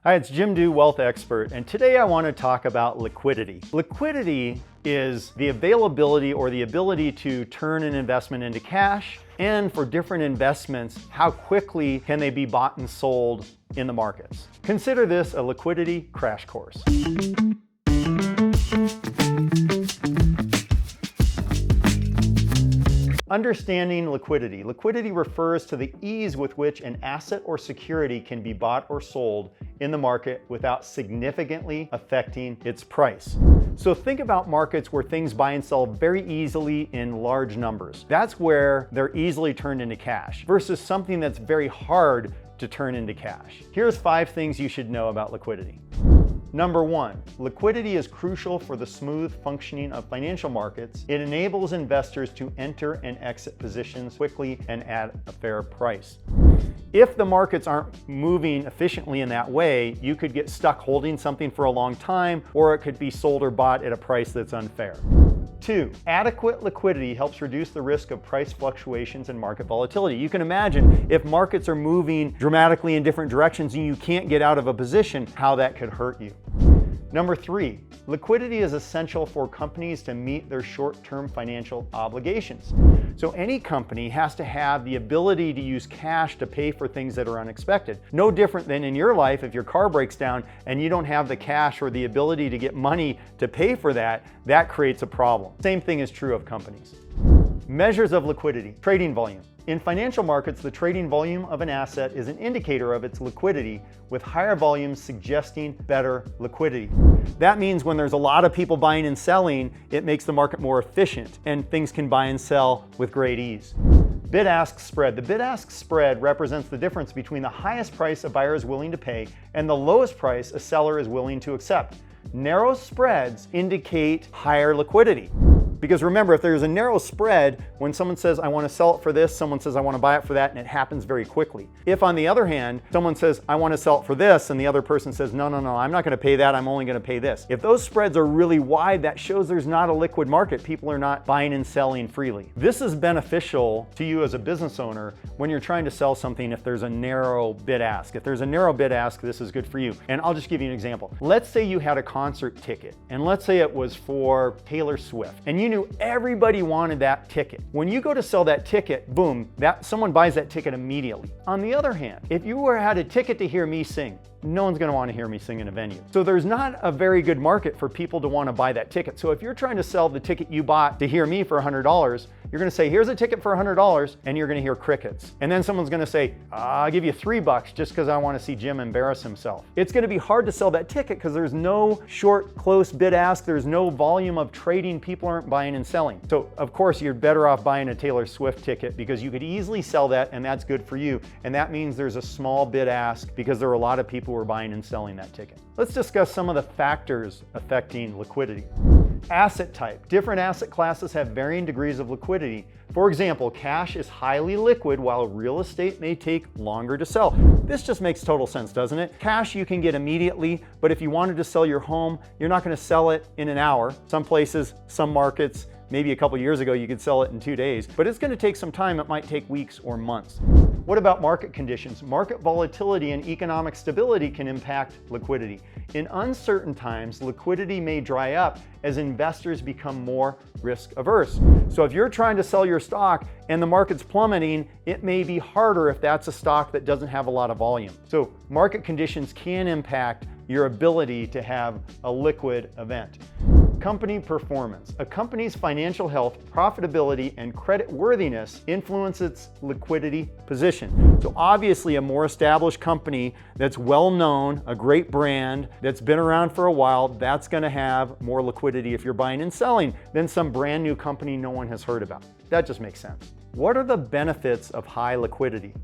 Hi, it's Jim Du, Wealth Expert, and today I want to talk about liquidity. Liquidity is the availability or the ability to turn an investment into cash, and for different investments, how quickly can they be bought and sold in the markets. Consider this a liquidity crash course. Understanding liquidity. Liquidity refers to the ease with which an asset or security can be bought or sold in the market without significantly affecting its price. So think about markets where things buy and sell very easily in large numbers. That's where they're easily turned into cash versus something that's very hard to turn into cash. Here's 5 things you should know about liquidity. Number 1, liquidity is crucial for the smooth functioning of financial markets. It enables investors to enter and exit positions quickly and at a fair price. If the markets aren't moving efficiently in that way, you could get stuck holding something for a long time, or it could be sold or bought at a price that's unfair. 2, adequate liquidity helps reduce the risk of price fluctuations and market volatility. You can imagine if markets are moving dramatically in different directions and you can't get out of a position, how that could hurt you. Number 3, liquidity is essential for companies to meet their short-term financial obligations. So any company has to have the ability to use cash to pay for things that are unexpected. No different than in your life, if your car breaks down and you don't have the cash or the ability to get money to pay for that, that creates a problem. Same thing is true of companies. Measures of liquidity. Trading volume. In financial markets, the trading volume of an asset is an indicator of its liquidity, with higher volumes suggesting better liquidity. That means when there's a lot of people buying and selling, it makes the market more efficient and things can buy and sell with great ease. Bid-ask spread. The bid-ask spread represents the difference between the highest price a buyer is willing to pay and the lowest price a seller is willing to accept. Narrow spreads indicate higher liquidity. Because remember, if there's a narrow spread, when someone says, I want to sell it for this, someone says, I want to buy it for that, and it happens very quickly. If on the other hand, someone says, I want to sell it for this, and the other person says, no, I'm not going to pay that, I'm only going to pay this. If those spreads are really wide, that shows there's not a liquid market. People are not buying and selling freely. This is beneficial to you as a business owner when you're trying to sell something if there's a narrow bid-ask. If there's a narrow bid-ask, this is good for you. And I'll just give you an example. Let's say you had a concert ticket, and let's say it was for Taylor Swift, and you knew everybody wanted that ticket. When you go to sell that ticket, boom, someone buys that ticket immediately. On the other hand, if you had a ticket to hear me sing, no one's going to want to hear me sing in a venue. So there's not a very good market for people to want to buy that ticket. So if you're trying to sell the ticket you bought to hear me for $100, you're going to say, here's a ticket for $100, and you're going to hear crickets. And then someone's going to say, I'll give you $3 just because I want to see Jim embarrass himself. It's going to be hard to sell that ticket because there's no short, close bid ask. There's no volume of trading. People aren't buying and selling. So of course, you're better off buying a Taylor Swift ticket because you could easily sell that, and that's good for you. And that means there's a small bid ask because there are a lot of people who are buying and selling that ticket. Let's discuss some of the factors affecting liquidity. Asset type. Different asset classes have varying degrees of liquidity. For example, cash is highly liquid while real estate may take longer to sell. This just makes total sense, doesn't it? Cash you can get immediately, but if you wanted to sell your home, you're not going to sell it in an hour. Some places, some markets, maybe a couple years ago, you could sell it in 2 days, but it's going to take some time. It might take weeks or months. What about market conditions? Market volatility and economic stability can impact liquidity. In uncertain times, liquidity may dry up as investors become more risk averse. So if you're trying to sell your stock and the market's plummeting, it may be harder if that's a stock that doesn't have a lot of volume. So market conditions can impact your ability to have a liquid event. Company performance. A company's financial health, profitability, and credit worthiness influence its liquidity position. So obviously a more established company that's well known, a great brand that's been around for a while, that's going to have more liquidity if you're buying and selling than some brand new company no one has heard about. That just makes sense. What are the benefits of high liquidity?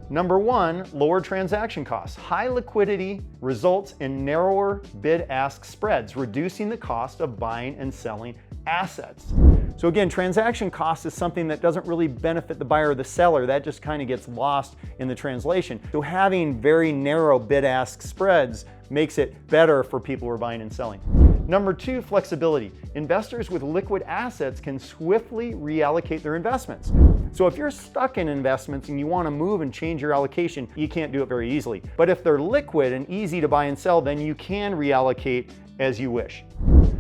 Number 1, lower transaction costs. High liquidity results in narrower bid-ask spreads, reducing the cost of buying and selling assets. So again, transaction cost is something that doesn't really benefit the buyer or the seller. That just kind of gets lost in the translation. So having very narrow bid-ask spreads makes it better for people who are buying and selling. Number 2, flexibility. Investors with liquid assets can swiftly reallocate their investments. So if you're stuck in investments and you want to move and change your allocation, you can't do it very easily. But if they're liquid and easy to buy and sell, then you can reallocate as you wish.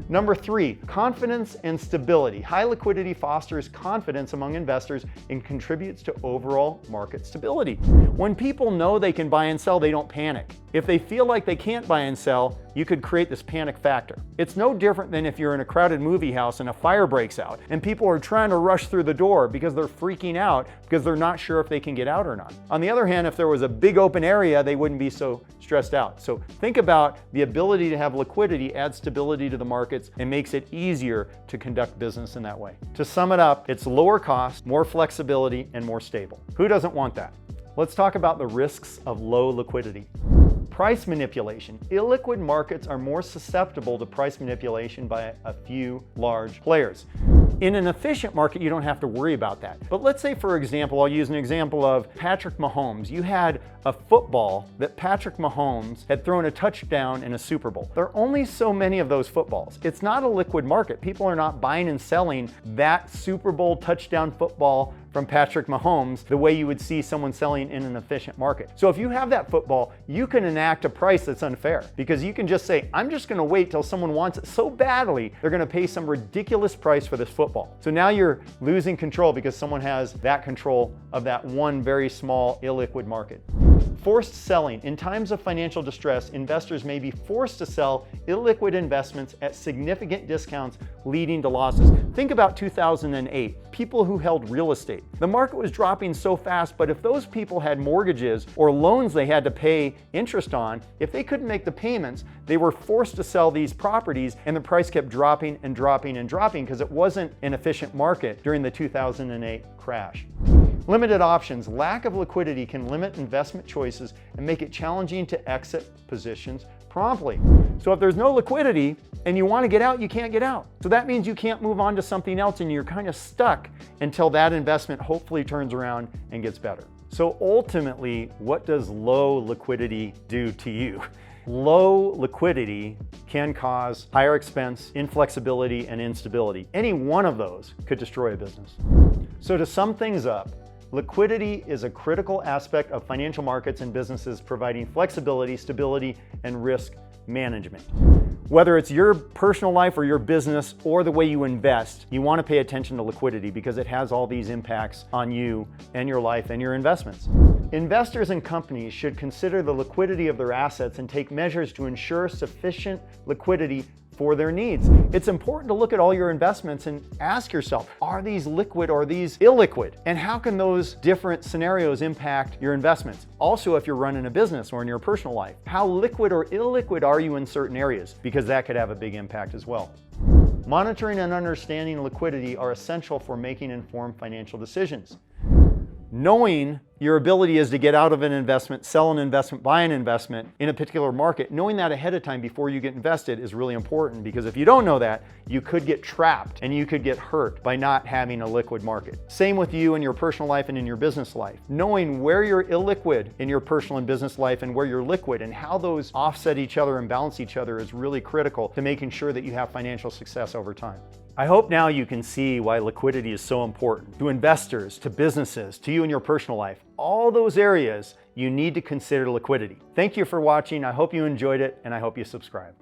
Number 3, confidence and stability. High liquidity fosters confidence among investors and contributes to overall market stability. When people know they can buy and sell, they don't panic. If they feel like they can't buy and sell, you could create this panic factor. It's no different than if you're in a crowded movie house and a fire breaks out and people are trying to rush through the door because they're freaking out because they're not sure if they can get out or not. On the other hand, if there was a big open area, they wouldn't be so stressed out. So think about the ability to have liquidity adds stability to the markets and makes it easier to conduct business in that way. To sum it up, it's lower cost, more flexibility, and more stable. Who doesn't want that? Let's talk about the risks of low liquidity. Price manipulation. Illiquid markets are more susceptible to price manipulation by a few large players. In an efficient market, you don't have to worry about that. But let's say, for example, I'll use an example of Patrick Mahomes. You had a football that Patrick Mahomes had thrown a touchdown in a Super Bowl. There are only so many of those footballs. It's not a liquid market. People are not buying and selling that Super Bowl touchdown football from Patrick Mahomes the way you would see someone selling in an efficient market. So if you have that football, you can enact a price that's unfair because you can just say, I'm just going to wait till someone wants it so badly, they're going to pay some ridiculous price for this football. So now you're losing control because someone has that control of that one very small illiquid market. Forced selling. In times of financial distress, investors may be forced to sell illiquid investments at significant discounts, leading to losses. Think about 2008, people who held real estate. The market was dropping so fast, but if those people had mortgages or loans they had to pay interest on, if they couldn't make the payments, they were forced to sell these properties, and the price kept dropping and dropping and dropping because it wasn't an efficient market during the 2008 crash. Limited options. Lack of liquidity can limit investment choices and make it challenging to exit positions promptly. So if there's no liquidity and you want to get out, you can't get out. So that means you can't move on to something else and you're kind of stuck until that investment hopefully turns around and gets better. So ultimately, what does low liquidity do to you? Low liquidity can cause higher expense, inflexibility, and instability. Any one of those could destroy a business. So to sum things up, liquidity is a critical aspect of financial markets and businesses, providing flexibility, stability, and risk management. Whether it's your personal life or your business or the way you invest, you want to pay attention to liquidity because it has all these impacts on you and your life and your investments. Investors and companies should consider the liquidity of their assets and take measures to ensure sufficient liquidity for their needs. It's important to look at all your investments and ask yourself, are these liquid or are these illiquid? And how can those different scenarios impact your investments? Also, if you're running a business or in your personal life, how liquid or illiquid are you in certain areas? Because that could have a big impact as well. Monitoring and understanding liquidity are essential for making informed financial decisions. Knowing your ability is to get out of an investment, sell an investment, buy an investment in a particular market, knowing that ahead of time before you get invested is really important, because if you don't know that, you could get trapped and you could get hurt by not having a liquid market. Same with you in your personal life and in your business life. Knowing where you're illiquid in your personal and business life and where you're liquid and how those offset each other and balance each other is really critical to making sure that you have financial success over time. I hope now you can see why liquidity is so important to investors, to businesses, to you in your personal life. All those areas you need to consider liquidity. Thank you for watching. I hope you enjoyed it, and I hope you subscribe.